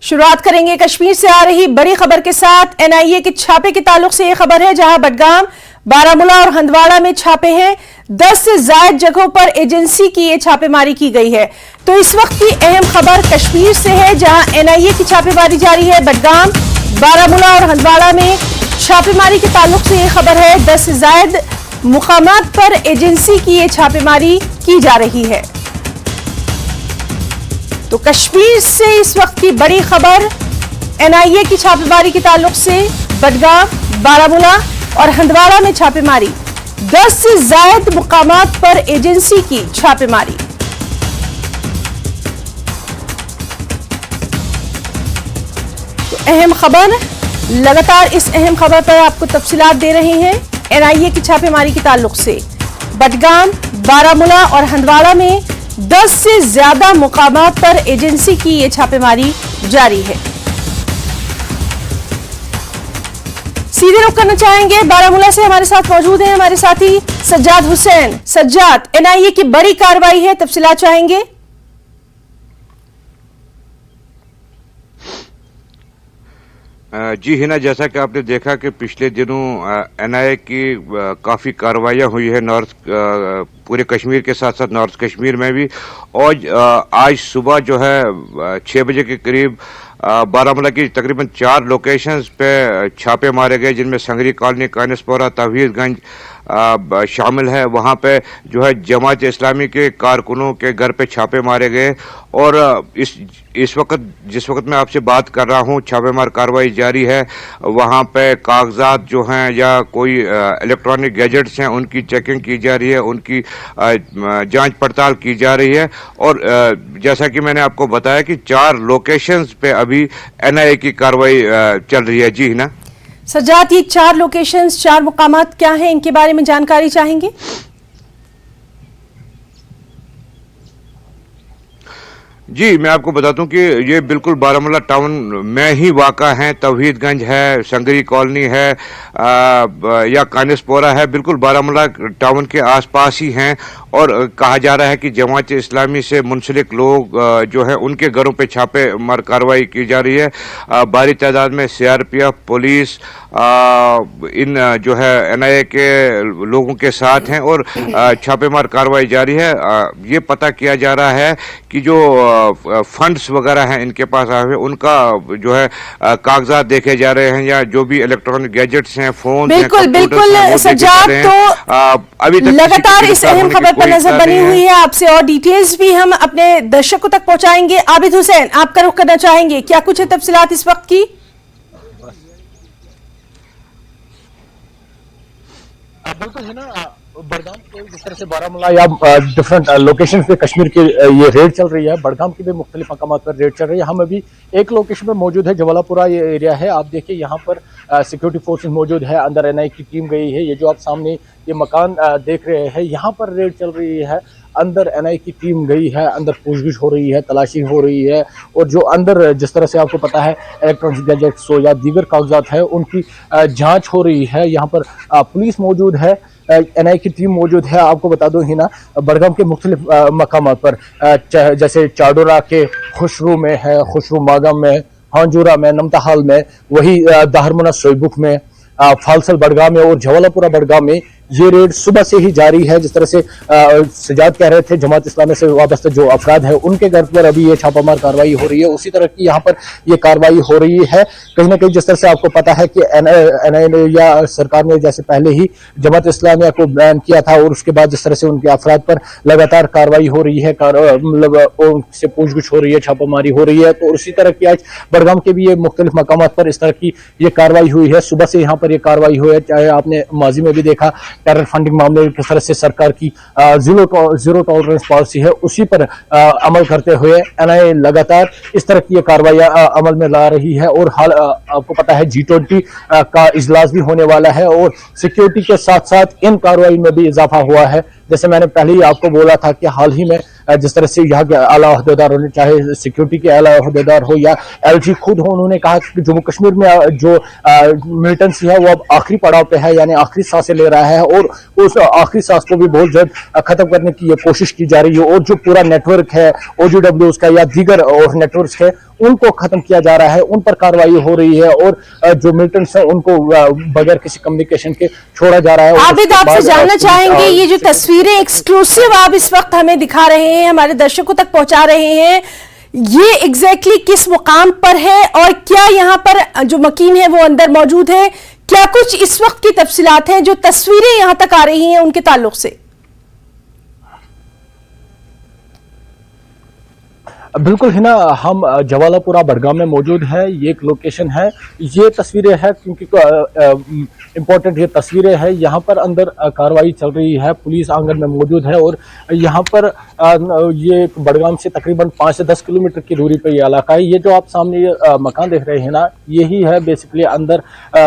शुरुआत करेंगे कश्मीर से आ रही बड़ी खबर के साथ। एनआईए के छापे के ताल्लुक से यह खबर है, जहां बडगाम, बारामूला और हंदवाड़ा में छापे हैं। 10 से ज्यादा जगहों पर एजेंसी की यह छापेमारी की गई है। तो इस वक्त की अहम खबर कश्मीर से है, जहां एनआईए की छापेमारी जारी है। बडगाम, बारामूला और हंदवाड़ा में छापेमारी के ताल्लुक से यह खबर है। 10 से ज्यादा मुकामात पर एजेंसी की यह छापेमारी की जा रही है। तो कश्मीर से इस वक्त की बड़ी खबर एनआईए की छापेमारी के ताल्लुक से। बडगाम, बारामूला और हंदवाड़ा में छापेमारी। 10 से ज्यादा मुकामात पर एजेंसी की छापेमारी। तो अहम खबर, लगातार इस अहम खबर पर आपको तफसीलात दे रहे हैं एनआईए की छापेमारी के ताल्लुक से। बडगाम, बारामूला और हंदवाड़ा में 10 से ज्यादा मुकामात पर एजेंसी की यह छापेमारी जारी है। सीधे रुख करना चाहेंगे, बारामूला से हमारे साथ मौजूद हैं हमारे साथी सज्जाद हुसैन। सज्जाद, एनआईए की बड़ी कार्रवाई है, तफसीलात चाहेंगे। जी हिना, जैसा कि आपने देखा कि पिछले दिनों एनआईए की काफ़ी कार्रवाइयाँ हुई है पूरे कश्मीर के साथ साथ नॉर्थ कश्मीर में भी। और आज सुबह जो है 6 बजे के करीब बारामूला की तकरीबन 4 लोकेशंस पे छापे मारे गए, जिनमें संगरी कॉलोनी, कानसपोरा, तवीरगंज शामिल है। वहाँ पे जो है जमात इस्लामी के कारकुनों के घर पे छापे मारे गए। और इस वक्त जिस वक्त मैं आपसे बात कर रहा हूँ, छापेमार कार्रवाई जारी है। वहाँ पे कागजात जो हैं या कोई इलेक्ट्रॉनिक गैजेट्स हैं, उनकी चेकिंग की जा रही है, उनकी जांच पड़ताल की जा रही है। और जैसा कि मैंने आपको बताया कि 4 लोकेशंस पे अभी एनआईए की कार्रवाई चल रही है। जी ना सज्जाद, ये 4 लोकेशंस, 4 मुकामात क्या हैं, इनके बारे में जानकारी चाहेंगे। जी, मैं आपको बताता हूँ कि ये बिल्कुल बारामूला टाउन में ही वाक़ा है। तवीरगंज है, संगरी कॉलोनी है या कानसपोरा है, बिल्कुल बारामूला टाउन के आसपास ही हैं। और कहा जा रहा है कि जमात इस्लामी से मुंसलिक लोग जो है उनके घरों पे छापे मार कार्रवाई की जा रही है। भारी तादाद में सीआरपीएफ, पुलिस इन जो है एनआईए के लोगों के साथ हैं और छापेमार कार्रवाई जारी है। ये पता किया जा रहा है कि जो फंड्स वगैरह हैं इनके पास आए हुए, उनका जो है कागजात देखे जा रहे हैं, या जो भी इलेक्ट्रॉनिक गैजेट्स हैं, फोन, बिल्कुल बिल्कुल सज्जाद, तो अभी तक लगातार इस अहम खबर पर नजर बनी हुई है। आपसे और डिटेल्स भी हम अपने दर्शकों तक पहुंचाएंगे। आबिद हुसैन, आपका रुख करना चाहेंगे, क्या कुछ है तफसीलात इस वक्त की। बिल्कुल है ना, बडगाम के जिस तरह से बारामूला या डिफरेंट लोकेशन पे कश्मीर की ये रेड चल रही है, बडगाम की भी मुख्तलिफ मकामात पर रेड चल रही है। हम अभी एक लोकेशन पर मौजूद है, जवालापुरा ये एरिया है। आप देखिए यहाँ पर सिक्योरिटी फोर्सेस मौजूद है, अंदर एनआईए की टीम गई है। ये जो आप सामने ये मकान देख रहे हैं, यहाँ पर रेड चल रही है। अंदर एनआईए की टीम गई है, अंदर पूछगिछ हो रही है, तलाशी हो रही है। और जो अंदर जिस तरह से आपको पता है इलेक्ट्रॉनिक गैजेट्स हो या दीगर कागजात है, उनकी जांच हो रही है। यहाँ पर पुलिस मौजूद है, एनआईए की टीम मौजूद है। आपको बता दो ही ना, बडगाम के मुख्तलिफ मकामात पर जैसे चाडोरा के खुशरू में है, खुशरू मागम में, हांजूरा में, नमताहाल में, वही दाहरमुना सोईबुक में, फालसल बडगाम में और जवालापुरा बडगाम में ये रेड सुबह से ही जारी है। जिस तरह से सजाद कह रहे थे, जमात इस्लामी से वाबस्ता जो अफराद है उनके घर पर अभी ये छापामार कार्रवाई हो रही है, उसी तरह की यहाँ पर ये कार्रवाई हो रही है। कहीं ना कहीं जिस तरह से आपको पता है कि एनआईए ने या सरकार ने जैसे पहले ही जमात इस्लामिया को बैन किया था, और उसके बाद जिस तरह से उनके अफराद पर लगातार कार्रवाई हो रही है, मतलब उनसे पूछगिछ हो रही है, छापामारी हो रही है। तो उसी तरह की आज बडगाम के भी ये मुख्तलिफ मकामात पर इस तरह की ये कार्रवाई हुई है। सुबह से यहाँ पर ये कार्रवाई हुई है। चाहे आपने माजी में भी देखा टेरर फंडिंग मामले किस तरह से सरकार की जीरो टॉलरेंस पॉलिसी है, उसी पर अमल करते हुए एनआईए लगातार इस तरह की कार्रवाइयां अमल में ला रही है। और हाल आपको पता है G20 का इजलास भी होने वाला है, और सिक्योरिटी के साथ साथ इन कार्रवाई में भी इजाफा हुआ है। जैसे मैंने पहले ही आपको बोला था कि हाल ही में जिस तरह से यहाँ के आला अहदेदारों ने, चाहे सिक्योरिटी के आला अहदेदार हो या एलजी खुद हो, उन्होंने कहा कि जम्मू कश्मीर में जो मिलिटेंसी है वो अब आखिरी पड़ाव पे है, यानी आखिरी सांसें ले रहा है, और उस आखिरी सांस को भी बहुत जल्द खत्म करने की ये कोशिश की जा रही है। और जो पूरा नेटवर्क है OGWs का या दीगर और नेटवर्क है, उनको खत्म किया जा रहा है, उन पर कार्रवाई हो रही है और जो मिलिटेंट्स हैं उनको बगैर किसी कम्युनिकेशन के छोड़ा जा रहा है। आबिद, आपसे जानना चाहेंगे, ये जो तस्वीरें एक्सक्लूसिव आप इस वक्त हमें दिखा रहे हैं, हमारे दर्शकों तक पहुंचा रहे हैं, ये एग्जैक्टली किस मुकाम पर है और क्या यहाँ पर जो मकीन है वो अंदर मौजूद है? क्या कुछ इस वक्त की तफसीलात हैं जो तस्वीरें यहां तक आ रही हैं उनके ताल्लुक से? बिल्कुल है ना, हम जवालापुरा बडगाम में मौजूद है। ये एक लोकेशन है, ये तस्वीरें है क्योंकि इम्पोर्टेंट ये तस्वीरें है। यहाँ पर अंदर कार्रवाई चल रही है, पुलिस आंगन में मौजूद है और यहाँ पर ये बडगाम से तकरीबन 5 से 10 किलोमीटर की दूरी पर ये इलाका है। ये जो आप सामने ये मकान देख रहे हैं ना, यही है बेसिकली अंदर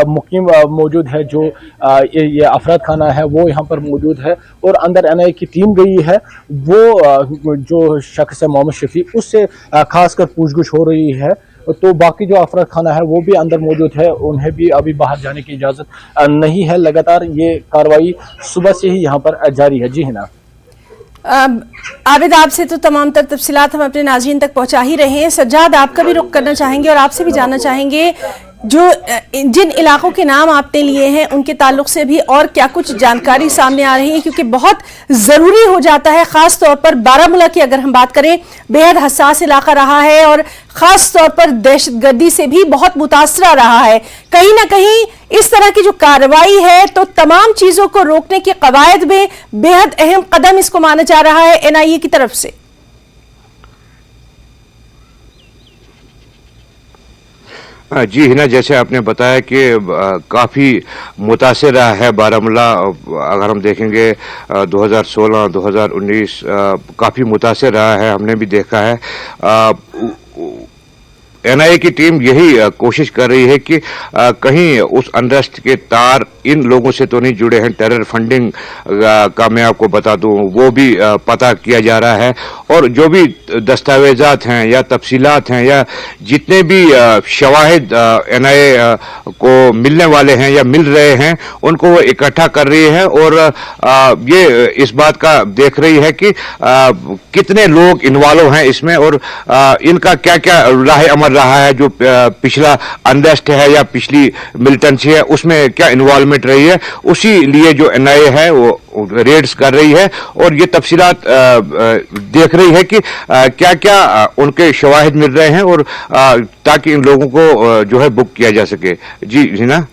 मुकीम मौजूद है। जो ये अफराद खाना है वो यहाँ पर मौजूद है और अंदर NIA की टीम गई है। वो जो शख्स है मोहम्मद शफी, उससे खासकर पूछगछ हो रही है। तो बाकी जो अफराद खाना है वो भी अंदर मौजूद है, उन्हें भी अभी बाहर जाने की इजाजत नहीं है। लगातार ये कार्रवाई सुबह से ही यहाँ पर जारी है। जी हिना। आबिद, आपसे तो तमाम तर तफसीलात हम अपने नाज़रीन तक पहुंचा ही रहे हैं। सज्जाद, आपका भी रुख करना चाहेंगे और आपसे भी जानना चाहेंगे, जो जिन इलाकों के नाम आपने लिए हैं उनके ताल्लुक से भी और क्या कुछ जानकारी सामने आ रही है, क्योंकि बहुत ज़रूरी हो जाता है। ख़ास तौर पर बारामूला की अगर हम बात करें, बेहद हसास इलाका रहा है और ख़ास तौर पर दहशतगर्दी से भी बहुत मुतासरा रहा है। कहीं ना कहीं इस तरह की जो कार्रवाई है तो तमाम चीज़ों को रोकने की कवायद में बेहद अहम कदम इसको माना जा रहा है NIA की तरफ से। जी हिना, जैसे आपने बताया कि काफ़ी मुतासिर रहा है बारामूला। अगर हम देखेंगे 2016, 2019 काफ़ी मुतासिर रहा है, हमने भी देखा है। NIA की टीम यही कोशिश कर रही है कि कहीं उस अनरेस्ट के तार इन लोगों से तो नहीं जुड़े हैं। टेरर फंडिंग का मैं आपको बता दूं, वो भी पता किया जा रहा है और जो भी दस्तावेजात हैं या तफसीलात हैं या जितने भी शवाहिद NIA को मिलने वाले हैं या मिल रहे हैं, उनको वो इकट्ठा कर रही है और ये इस बात का देख रही है कि कितने लोग इन्वॉल्व हैं इसमें और इनका क्या क्या राह अमल रहा है। जो पिछला अनरेस्ट है या पिछली मिलिटेंसी है उसमें क्या इन्वॉल्वमेंट रही है, उसी लिए जो NIA है वो रेड्स कर रही है और ये तफसीलात देख रही है कि क्या क्या उनके शवाहिद मिल रहे हैं और ताकि इन लोगों को जो है बुक किया जा सके। जी हिना।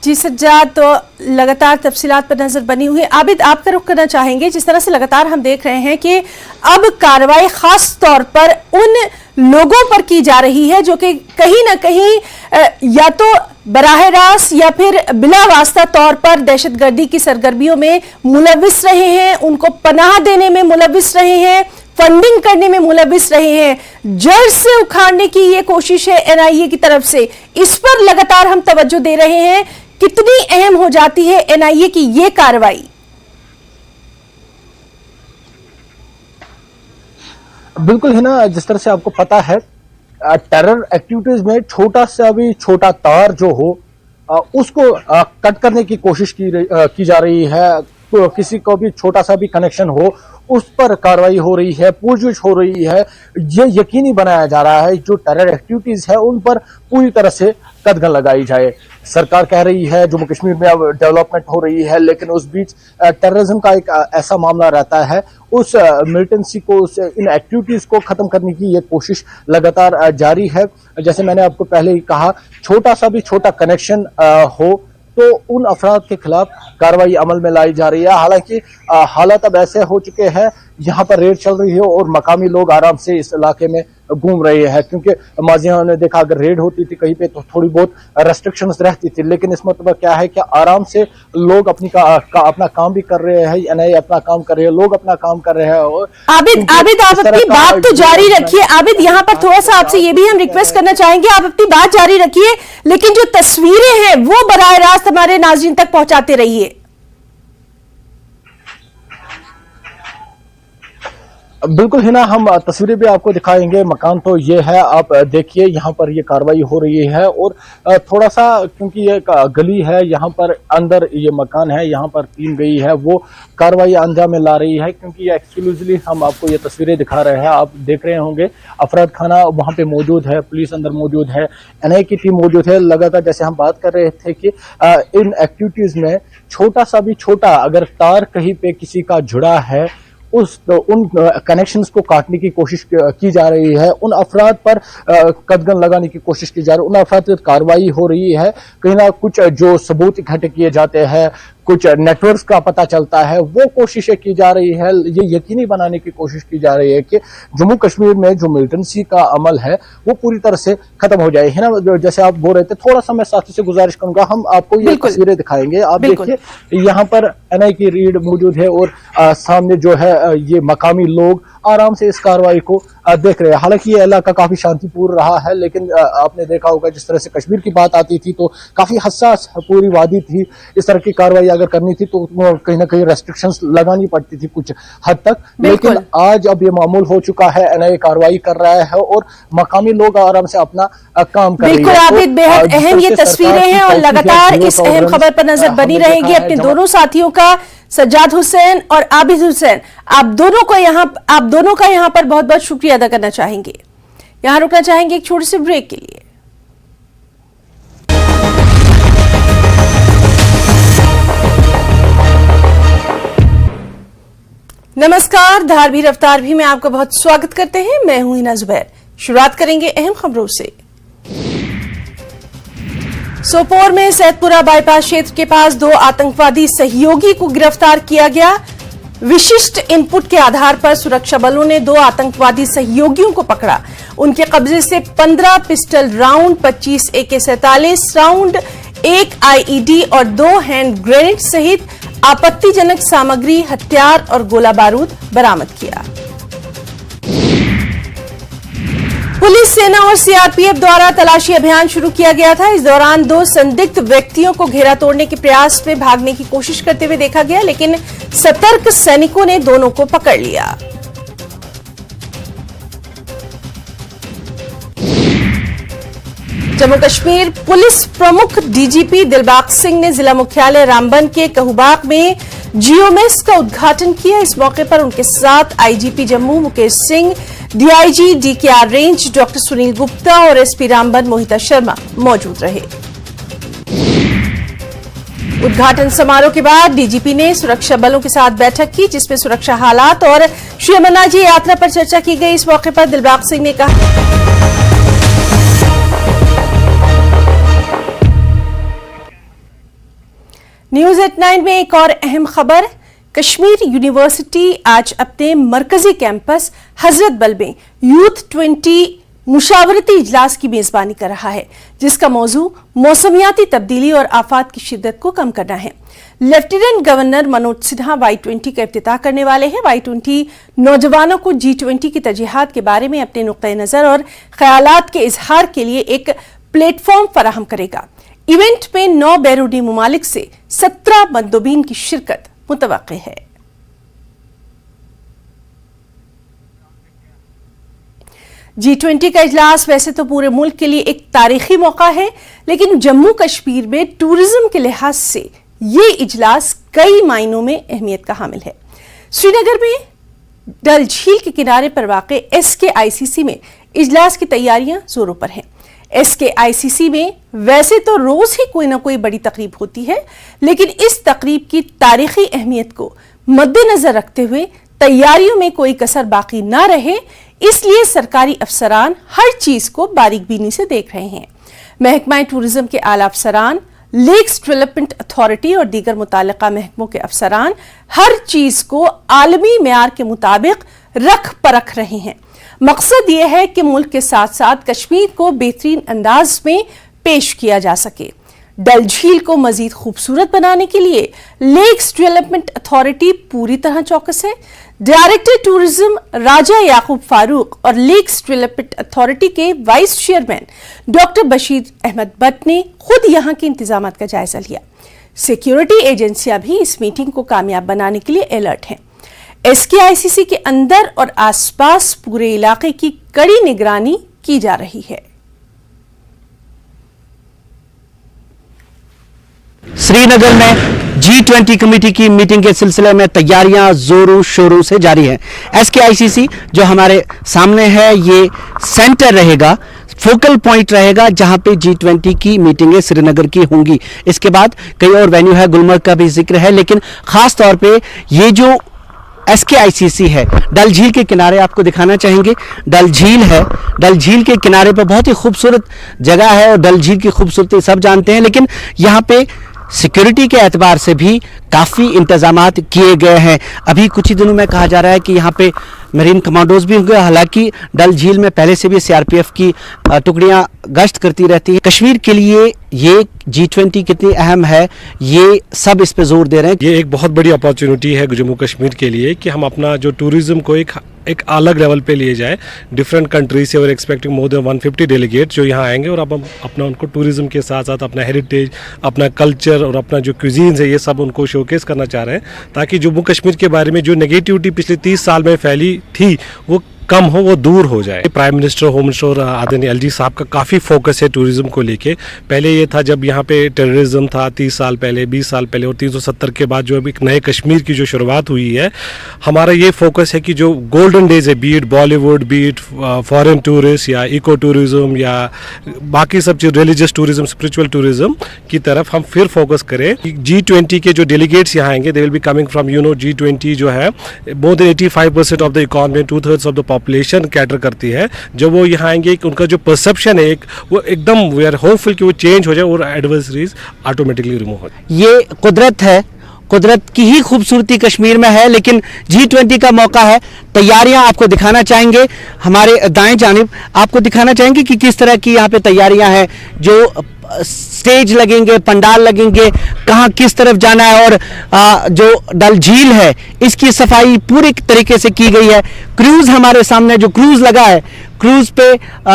जी सज्जाद, तो लगातार तफसीलात पर नजर बनी हुई है। आबिद, आपका रुख करना चाहेंगे, जिस तरह से लगातार हम देख रहे हैं कि अब कार्रवाई खास तौर पर उन लोगों पर की जा रही है जो कि कहीं ना कहीं या तो बराह रास्त या फिर बिला वास्ता तौर पर दहशतगर्दी की सरगर्मियों में मुलविस रहे हैं, उनको पनाह देने में मुलविस रहे हैं, फंडिंग करने में मुलविस रहे हैं। जड़ से उखाड़ने की ये कोशिश है NIA की तरफ से, इस पर लगातार हम तवज्जो दे रहे हैं। कितनी अहम हो जाती है NIA की ये कार्रवाई? बिल्कुल है ना, जिस तरह से आपको पता है टेरर एक्टिविटीज में छोटा सा भी छोटा तार जो हो उसको कट करने की कोशिश की जा रही है। तो किसी को भी छोटा सा भी कनेक्शन हो उस पर कार्रवाई हो रही है, पूछताछ हो रही है। ये यकीनी बनाया जा रहा है जो टेरर एक्टिविटीज है उन पर पूरी तरह से कदगन लगाई जाए। सरकार कह रही है जम्मू कश्मीर में अब डेवलपमेंट हो रही है, लेकिन उस बीच टेररिज्म का एक ऐसा मामला रहता है, उस मिलिटेंसी को, उस इन एक्टिविटीज को खत्म करने की ये कोशिश लगातार जारी है। जैसे मैंने आपको पहले ही कहा, छोटा सा भी छोटा कनेक्शन हो तो उन अफराद के खिलाफ कार्रवाई अमल में लाई जा रही है। हालांकि हालात अब ऐसे हो चुके हैं, यहाँ पर रेड चल रही है और मकामी लोग आराम से इस इलाके में घूम रहे हैं, क्योंकि माजी ने देखा अगर रेड होती थी कहीं पे तो थोड़ी बहुत रेस्ट्रिक्शंस रहती थी, लेकिन इस मतलब क्या है कि आराम से लोग अपना काम भी कर रहे हैं, NIA अपना काम कर रहे हैं, लोग अपना काम कर रहे हैं। और आबिद, आप अपनी बात तो जारी रखिए। आबिद, यहाँ पर थोड़ा सा आपसे ये भी हम रिक्वेस्ट करना चाहेंगे, आप अपनी बात जारी रखिए, लेकिन जो तस्वीरें हैं वो बराह रास्त हमारे नाज़रीन तक पहुंचाते रहिए। बिल्कुल हिना, हम तस्वीरें भी आपको दिखाएंगे। मकान तो ये है, आप देखिए यहाँ पर ये कार्रवाई हो रही है और थोड़ा सा क्योंकि ये गली है, यहाँ पर अंदर ये मकान है, यहाँ पर टीम गई है, वो कार्रवाई अंजाम में ला रही है। क्योंकि ये एक्सक्लूसिवली हम आपको ये तस्वीरें दिखा रहे हैं, आप देख रहे होंगे अफराद खाना वहाँ पे मौजूद है, पुलिस अंदर मौजूद है, एनआईए की टीम मौजूद है। लगातार जैसे हम बात कर रहे थे कि इन एक्टिविटीज में छोटा सा भी छोटा अगर तार कहीं पे किसी का जुड़ा है, उन कनेक्शंस को काटने की कोशिश की जा रही है, उन अफराद पर कदगन लगाने की कोशिश की जा रही है, उन अफराद पर कार्रवाई हो रही है। कहीं ना कुछ जो सबूत इकट्ठे किए जाते हैं, कुछ नेटवर्क्स का पता चलता है, वो कोशिशें की जा रही है। ये यकीनी बनाने की कोशिश की जा रही है कि जम्मू कश्मीर में जो मिलिटेंसी का अमल है वो पूरी तरह से खत्म हो जाए, है ना। जैसे आप बोल रहे थे, थोड़ा सा मैं साथी से गुजारिश करूंगा, हम आपको ये तस्वीरें दिखाएंगे। आप देखिए यहाँ पर एनआईए की रीड मौजूद है और सामने जो है ये मकामी लोग आराम से इस कार्रवाई को देख रहे हैं। हालांकि ये इलाका काफी शांतिपूर्ण रहा है, लेकिन आपने देखा होगा जिस तरह से कश्मीर की बात आती थी तो काफी हसास पूरी वादी थी। इस तरह की कार्रवाई अगर करनी थी तो कहीं ना कहीं रेस्ट्रिक्शंस लगानी पड़ती थी कुछ हद तक, लेकिन आज अब ये मामूल हो चुका है। एनआईए कार्रवाई कर रहा है और मकामी लोग आराम से अपना काम कर रहे हैं। बिल्कुल, आप एक बेहद अहम ये तस्वीरें हैं और लगातार इस अहम खबर पर नजर बनी रहेगी। अपने दोनों साथियों का, सज्जाद हुसैन और आबिद हुसैन, आप दोनों का यहाँ पर बहुत बहुत शुक्रिया अदा करना चाहेंगे। यहाँ रुकना चाहेंगे एक छोटे से ब्रेक के लिए। नमस्कार, धार रफ्तार भी में आपका बहुत स्वागत करते हैं। मैं हूं हिना जुबैर। शुरुआत करेंगे अहम खबरों से। सोपोर में सैदपुरा बाईपास क्षेत्र के पास 2 आतंकवादी सहयोगी को गिरफ्तार किया गया। विशिष्ट इनपुट के आधार पर सुरक्षा बलों ने 2 आतंकवादी सहयोगियों को पकड़ा। उनके कब्जे से 15 pistol round, 25 AK-47 round, 1 IED और 2 हैंड ग्रेनेड सहित आपत्तिजनक सामग्री, हथियार और गोला बारूद बरामद किया। पुलिस, सेना और सीआरपीएफ द्वारा तलाशी अभियान शुरू किया गया था। इस दौरान 2 संदिग्ध व्यक्तियों को घेरा तोड़ने के प्रयास में भागने की कोशिश करते हुए देखा गया, लेकिन सतर्क सैनिकों ने दोनों को पकड़ लिया। जम्मू कश्मीर पुलिस प्रमुख डीजीपी दिलबाग सिंह ने जिला मुख्यालय रामबन के कहूबाग में जियोमेस का उद्घाटन किया। इस मौके पर उनके साथ IGP Jammu Mukesh Singh, DIG DKR range doctor Sunil Gupta और एसपी रामबन मोहिता शर्मा मौजूद रहे। उद्घाटन समारोह के बाद डीजीपी ने सुरक्षा बलों के साथ बैठक की, जिसमें सुरक्षा हालात और श्री अमरनाथ जी यात्रा पर चर्चा की गई। इस मौके पर दिलबाग सिंह ने कहा, न्यूज एट 9 में एक और अहम खबर। कश्मीर यूनिवर्सिटी आज अपने मरकजी कैंपस हजरत बल में यूथ 20 मुशावरती इजलास की मेजबानी कर रहा है, जिसका मौजू मौसमियाती तब्दीली और आफात की शिद्दत को कम करना है। Lieutenant governor Manoj Sinha Y20 का इफ्तिताह करने वाले हैं। Y20 नौजवानों को G20 की तरजीहात के बारे में अपने नुक्ता नजर और ख्यालात के इजहार के लिए एक प्लेटफॉर्म फराहम करेगा। इवेंट में 9 बैरूनी मुमालिक से 17 मंदोबीन की शिरकत मुतवक्के है। G20 का इजलास वैसे तो पूरे मुल्क के लिए एक तारीखी मौका है, लेकिन जम्मू कश्मीर में टूरिज्म के लिहाज से ये इजलास कई मायनों में अहमियत का हामिल है। श्रीनगर में डल झील के किनारे पर वाक़े SKICC में इजलास की तैयारियां जोरों पर हैं। SKICC में वैसे तो रोज ही कोई ना कोई बड़ी तकरीब होती है, लेकिन इस तकरीब की तारीखी अहमियत को मद्देनजर रखते हुए तैयारियों में कोई कसर बाकी ना रहे, इसलिए सरकारी अफसरान हर चीज को बारीकबीनी से देख रहे हैं। महकमा टूरिज्म के आला अफसरान, लेक्स डेवलपमेंट अथॉरिटी और दीगर मुताल्लिका महकमों के अफसरान हर चीज को आलमी मेयार के मुताबिक रख परख रहे हैं। मकसद यह है कि मुल्क के साथ साथ कश्मीर को बेहतरीन अंदाज में पेश किया जा सके। डल झील को मजीद खूबसूरत बनाने के लिए लेक्स डेवलपमेंट अथॉरिटी पूरी तरह चौकस है। डायरेक्टर टूरिज्म राजा याकूब फारूक और लेक्स डेवलपमेंट अथॉरिटी के vice chairman doctor Bashir Ahmad Bhat ने खुद यहां के इंतजामात का जायजा लिया। सिक्योरिटी एजेंसियां भी इस मीटिंग को कामयाब बनाने के लिए अलर्ट हैं। SKICC के अंदर और आसपास पूरे इलाके की कड़ी निगरानी की जा रही है। श्रीनगर में G20 कमेटी की मीटिंग के सिलसिले में तैयारियां जोरों शोरों से जारी हैं। SKICC जो हमारे सामने है, ये सेंटर रहेगा, फोकल पॉइंट रहेगा जहां पे G20 की मीटिंगें श्रीनगर की होंगी। इसके बाद कई और वेन्यू है, गुलमर्ग का भी जिक्र है, लेकिन खास तौर पे ये जो SKICC है, डल झील के किनारे आपको दिखाना चाहेंगे। डल झील है, डल झील के किनारे पर बहुत ही खूबसूरत जगह है और डल झील की खूबसूरती सब जानते हैं, लेकिन यहाँ पे सिक्योरिटी के एतबार से भी काफ़ी इंतजामात किए गए हैं। अभी कुछ ही दिनों में कहा जा रहा है कि यहाँ पे मरीन कमांडोज भी होंगे। हालांकि डल झील में पहले से भी CRPF की टुकड़ियां गश्त करती रहती हैं। कश्मीर के लिए ये G20 कितनी अहम है, ये सब इस पे जोर दे रहे हैं। ये एक बहुत बड़ी अपॉर्चुनिटी है जम्मू कश्मीर के लिए कि हम अपना जो टूरिज्म को एक अलग लेवल पे लिए जाए। डिफरेंट कंट्रीज से और एक्सपेक्टिंग मोर देन 150 डेलीगेट जो यहाँ आएंगे और अब हम अपना उनको टूरिज्म के साथ साथ अपना हेरिटेज, अपना कल्चर और अपना जो क्यूजीन्स है, ये सब उनको शोकेस करना चाह रहे हैं, ताकि जम्मू कश्मीर के बारे में जो नेगेटिविटी पिछले 30 साल में फैली थी वो कम हो, वो दूर हो जाए। प्राइम मिनिस्टर, होम मिनिस्टर आदरणीय LG साहब का काफ़ी फोकस है टूरिज्म को लेके। पहले ये था जब यहाँ पे टेररिज्म था 30 साल पहले, 20 साल पहले, और 370 के बाद जो अभी एक नए कश्मीर की जो शुरुआत हुई है, हमारा ये फोकस है कि जो गोल्डन डेज है, beat Bollywood, beat foreign tourist या इको टूरिज्म या बाकी सब चीज़, रिलीजियस टूरिज्म, स्पिरिचुअल टूरिज्म की तरफ हम फिर फोकस करें। G20 के जो डेलीगेट्स यहाँ आएंगे, they will be coming from G20 जो है more than 85% of the economy, 2/3 of the population cater करती है। जब वो यहाँ आएंगे, उनका जो परसेप्शन है वो एकदम वी आर होपफुल कि वो चेंज हो जाए और एडवर्सरीज ऑटोमेटिकली रिमूव हो जाए। ये कुदरत है, कुदरत की ही खूबसूरती कश्मीर में है, लेकिन G20 का मौका है। तैयारियां आपको दिखाना चाहेंगे, हमारे दाएं जानिब आपको दिखाना चाहेंगे कि किस तरह की यहाँ पे तैयारियां हैं। जो स्टेज लगेंगे, पंडाल लगेंगे, कहाँ किस तरफ जाना है, और जो डल झील है इसकी सफाई पूरी तरीके से की गई है। क्रूज हमारे सामने जो क्रूज लगा है, क्रूज पे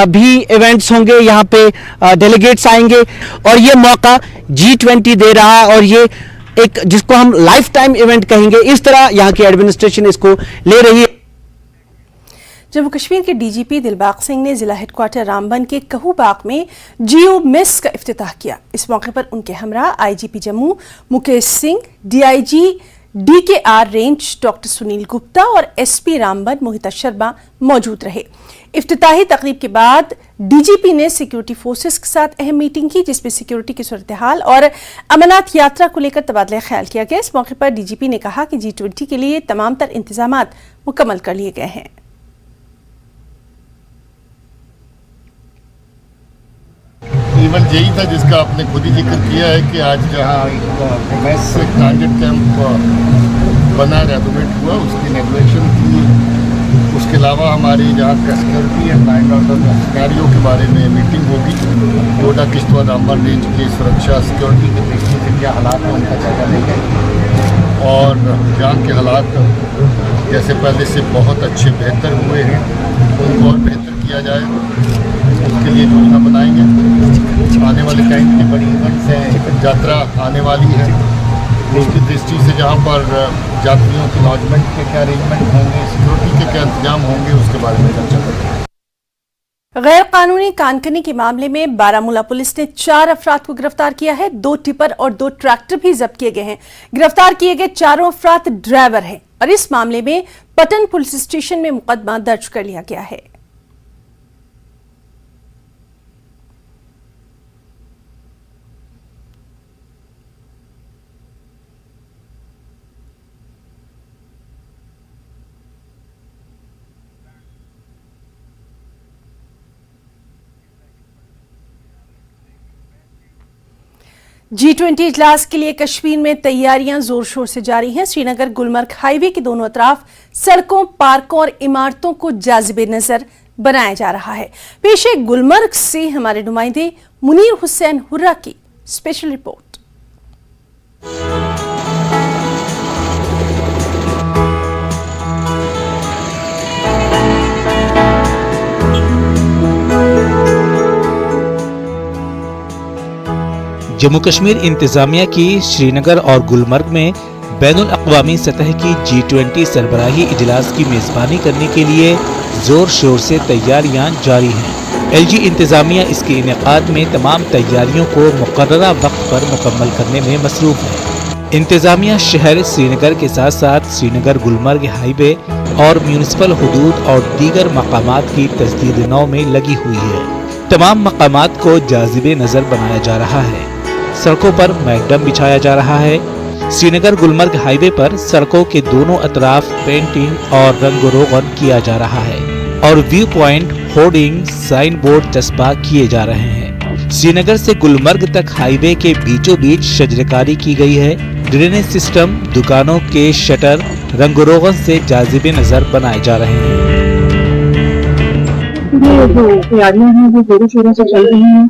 भी इवेंट्स होंगे, यहाँ पे डेलीगेट्स आएंगे और ये मौका G20 दे रहा है और ये एक जिसको हम लाइफ टाइम इवेंट कहेंगे, इस तरह यहाँ की एडमिनिस्ट्रेशन इसको ले रही है। जम्मू कश्मीर के DGP दिलबाग सिंह ने जिला हेडक्वार्टर रामबन के कहू बाग में जियो मिस का इफ्तिताह किया। इस मौके पर उनके हमरा IGP Jammu Mukesh Singh, DIG DKR range doctor Sunil Gupta और SP रामबन मोहिता शर्मा मौजूद रहे। इफ्तिताही तकरीब के बाद DGP ने सिक्योरिटी फोर्सेस के साथ अहम मीटिंग की, जिसमें सिक्योरिटी की सूरत हाल और अमरनाथ यात्रा को लेकर तबादला ख्याल किया गया। इस मौके पर DGP ने कहा कि G20 के लिए तमाम तर इंतजामात मुकम्मल कर लिए गए हैं। इवेंट यही था जिसका आपने खुद ही जिक्र किया है कि आज जहाँ एक टारगेट कैंप बना, रेनोवेट हुआ, उसकी इनॉग्रेशन की। उसके अलावा हमारी जहाँ security and line order scenario के बारे में मीटिंग होगी। डोडा किश्तवाड़ रामबन रेंज की सुरक्षा सिक्योरिटी की दृष्टि से क्या हालात हैं उनका जायजा लेंगे और जहाँ के हालात जैसे पहले से बहुत अच्छे बेहतर हुए हैं उनको और बेहतर किया जाए, उसके लिए योजना बनाएंगे। आने वाले टाइम की बड़ी इवेंट्स है, यात्रा आने वाली है, उसकी दृष्टि से जहाँ पर यात्रियों के लॉजमेंट के क्या अरेंजमेंट होंगे, सिक्योरिटी के क्या इंतजाम होंगे, उसके बारे में चर्चा करेंगे। गैर कानूनी कानकनी के मामले में बारामूला पुलिस ने 4 अफराद को गिरफ्तार किया है। 2 टिपर और 2 ट्रैक्टर भी जब्त किए गए हैं। गिरफ्तार किए गए चारों अफराद ड्राइवर हैं और इस मामले में पटन पुलिस स्टेशन में मुकदमा दर्ज कर लिया गया है। G20 इजलास के लिए कश्मीर में तैयारियां जोर शोर से जारी हैं। श्रीनगर गुलमर्ग हाईवे के दोनों तरफ सड़कों, पार्कों और इमारतों को जाजिबे नजर बनाया जा रहा है। पेश है गुलमर्ग से हमारे नुमाइंदे मुनीर हुसैन हुर्रा की स्पेशल रिपोर्ट। जम्मू कश्मीर इंतजामिया की श्रीनगर और गुलमर्ग में बैनुल अक़वामी सतह की G20 सरबराही इजलास की मेज़बानी करने के लिए जोर शोर से तैयारियां जारी हैं। LG इंतज़ामिया इसके इनेकाद में तमाम तैयारियों को मुकर्ररा वक्त पर मुकम्मल करने में मसरूफ़ है। इंतज़ामिया शहर श्रीनगर के साथ साथ श्रीनगर गुलमर्ग हाईवे और म्यूनिसिपल हुदूद और दीगर मकामात की तजदीद नौ में लगी हुई है। तमाम मकामात को जाज़िबे नज़र बनाया जा रहा है। सड़कों पर मैकडम बिछाया जा रहा है। श्रीनगर गुलमर्ग हाईवे पर सड़कों के दोनों अतराफ पेंटिंग और रंग रोगन किया जा रहा है और view point, hoarding, sign board चस्पा किए जा रहे हैं। श्रीनगर से गुलमर्ग तक हाईवे के बीचों बीच शजरकारी की गई है। ड्रेनेज सिस्टम, दुकानों के शटर रंग रोगन से जाज़िबे नजर बनाए जा रहे हैं। ये जो तैयारियां हैं वो जोरों शोरों से चल रही हैं।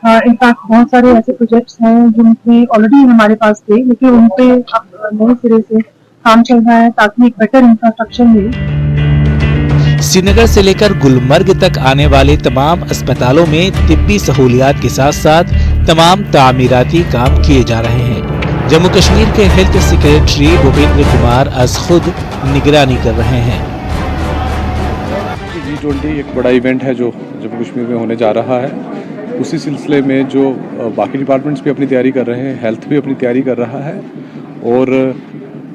इनफैक्ट बहुत सारे ऐसे प्रोजेक्ट्स हैं जिनके ऑलरेडी हमारे पास थे, लेकिन उन पे अब नए सिरे से काम चल रहा है ताकि एक बेटर इंफ्रास्ट्रक्चर मिले। श्रीनगर से लेकर गुलमर्ग तक आने वाले तमाम अस्पतालों में तिब्बी सहूलियात के साथ साथ तमाम तामीराती काम किए जा रहे हैं। जम्मू कश्मीर के हेल्थ सेक्रेटरी भूपेंद्र कुमार आज खुद निगरानी कर रहे हैं। G20 एक बड़ा इवेंट है जो जम्मू कश्मीर में होने जा रहा है। उसी सिलसिले में जो बाकी डिपार्टमेंट्स भी अपनी तैयारी कर रहे हैं, हेल्थ भी अपनी तैयारी कर रहा है और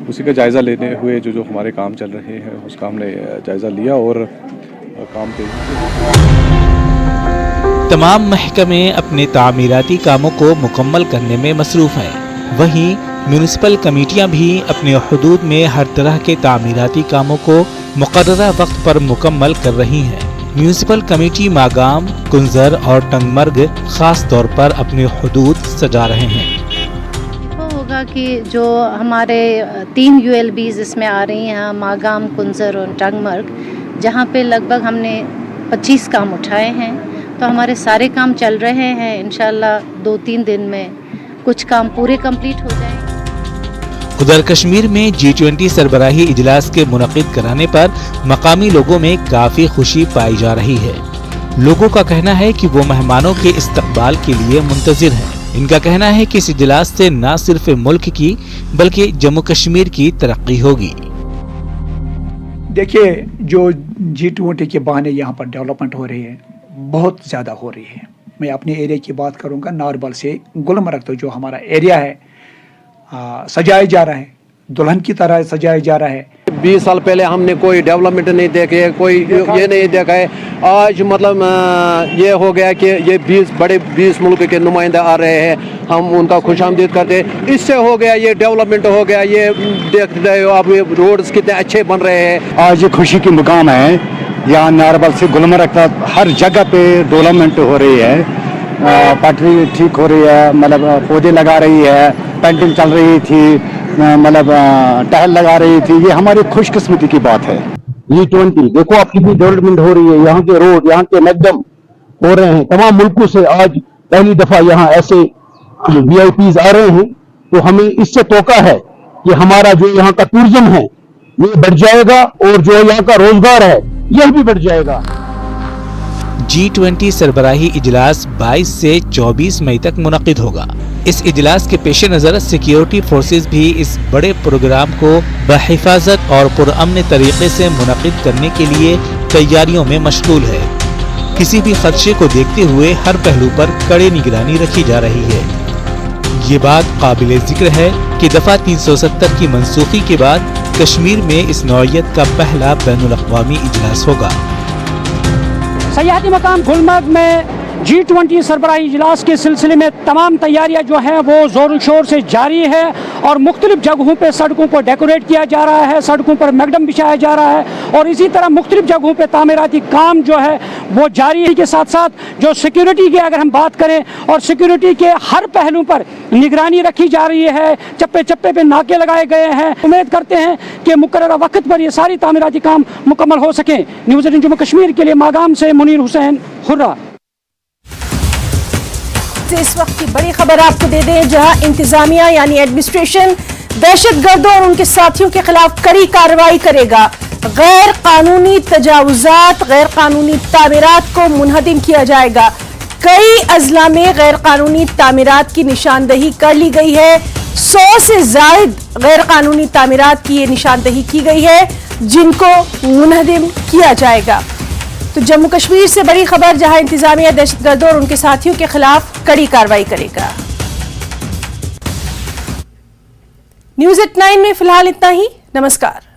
उसी का जायज़ा लेने हुए जो हमारे काम चल रहे हैं उसका हमने जायज़ा लिया और काम तेज़ी से। तमाम महकमे अपने तामीराती कामों को मुकम्मल करने में मसरूफ़ हैं। वहीं म्यूनिसिपल कमेटियां भी अपने हुदूद में हर तरह के तामीराती कामों को मुकर्ररा वक्त पर मुकम्मल कर रही हैं। म्यूनिसिपल कमेटी मागाम, कुंजर और टंगमर्ग खास तौर पर अपने हुदूद सजा रहे हैं। वो होगा कि जो हमारे 3 ULBs इसमें आ रही हैं, मागाम, कुंजर और टंगमर्ग, जहाँ पे लगभग हमने 25 काम उठाए हैं, तो हमारे सारे काम चल रहे हैं। इंशाल्लाह 2-3 दिन में कुछ काम पूरे कंप्लीट हो जाएंगे। उधर कश्मीर में G20 सरबराही इजलास के मुनक़िद कराने पर मकामी लोगों में काफी खुशी पाई जा रही है। लोगों का कहना है कि वो मेहमानों के इस्तकबाल के लिए मुंतजिर हैं। इनका कहना है कि इस इजलास से न सिर्फ मुल्क की बल्कि जम्मू कश्मीर की तरक्की होगी। देखिए, जो G20 के बहाने यहाँ पर डेवलपमेंट हो रही है, बहुत ज़्यादा हो रही है। मैं अपने एरिया की बात करूँगा, नारबल से गुलमर्ग तो जो हमारा एरिया है सजाया जा रहा है, दुल्हन की तरह सजाया जा रहा है। 20 साल पहले हमने कोई डेवलपमेंट नहीं देखे, कोई ये नहीं देखा है। आज मतलब ये हो गया कि ये 20 मुल्क के नुमाइंदे आ रहे हैं, हम उनका खुशामदीद करते हैं। इससे हो गया, ये डेवलपमेंट हो गया। ये देख रहे हो आप, ये रोड्स कितने अच्छे बन रहे हैं। आज खुशी की मुकाम है, यहाँ नारबल से गुलमर्ग तक हर जगह पे डेवलपमेंट हो रही है। पटरी ठीक हो रही है, मतलब पौधे लगा रही है, पेंटिंग चल रही थी, मतलब टहल लगा रही थी। ये हमारी खुशकिस्मती की बात है। G20 देखो आप कितनी डेवलपमेंट हो रही है। यहाँ के रोड, यहाँ के मैकडम हो रहे हैं। तमाम मुल्कों से आज पहली दफा यहाँ ऐसे VIPs आ रहे हैं, तो हमें इससे तोका है कि हमारा जो यहाँ का टूरिज्म है ये बढ़ जाएगा और जो यहाँ का रोजगार है यह भी बढ़ जाएगा। G20 सरबराही इजलास 22 से 24 मई तक मुनक़िद होगा। इस इजलास के पेश नज़र सिक्योरिटी फोर्सेस भी इस बड़े प्रोग्राम को बहिफाजत और पुरअमन तरीके से मुनक़िद करने के लिए तैयारियों में मशगूल है। किसी भी खदशे को देखते हुए हर पहलू पर कड़ी निगरानी रखी जा रही है। ये बात काबिल जिक्र है कि दफा 370 की मनसूखी के बाद कश्मीर में इस नौइयत का पहला बैनुल अक़वामी इजलास होगा। सयाहती मकाम गुलमर्ग में G20 सरबराही इजलास के सिलसिले में तमाम तैयारियां जो हैं वो ज़ोर शोर से जारी है और मुख्तलिफ जगहों पे सड़कों पर डेकोरेट किया जा रहा है, सड़कों पर मैकडम बिछाया जा रहा है और इसी तरह मुख्तलिफ जगहों पे तामीराती काम जो है वो जारी है। के साथ साथ जो सिक्योरिटी की अगर हम बात करें, और सिक्योरिटी के हर पहलू पर निगरानी रखी जा रही है, चप्पे चप्पे पे नाके लगाए गए हैं। उम्मीद करते हैं कि मुकर्ररा वक्त पर ये सारी तामीराती काम मुकम्मल हो सकें। न्यूज़ 18 जम्मू कश्मीर के लिए मागाम से मुनीर हुसैन, हुर्रा। इस वक्त की बड़ी खबर आपको दे दें, जहां इंतजामिया यानी एडमिनिस्ट्रेशन दहशतगर्दों और उनके साथियों के खिलाफ कड़ी कार्रवाई करेगा। गैर कानूनी तजावुजात, गैर कानूनी तामीरात को मुनहदिम किया जाएगा। कई अजला में गैर कानूनी तामीरात की निशानदही कर ली गई है। 100 से जायद गैर कानूनी तामीरात की ये निशानदही की गई है, जिनको मुनहदिम किया जाएगा। तो जम्मू कश्मीर से बड़ी खबर, जहां इंतजामिया दहशतगर्दों और उनके साथियों के खिलाफ कड़ी कार्रवाई करेगा। न्यूज़ एट 9 में फिलहाल इतना ही। नमस्कार।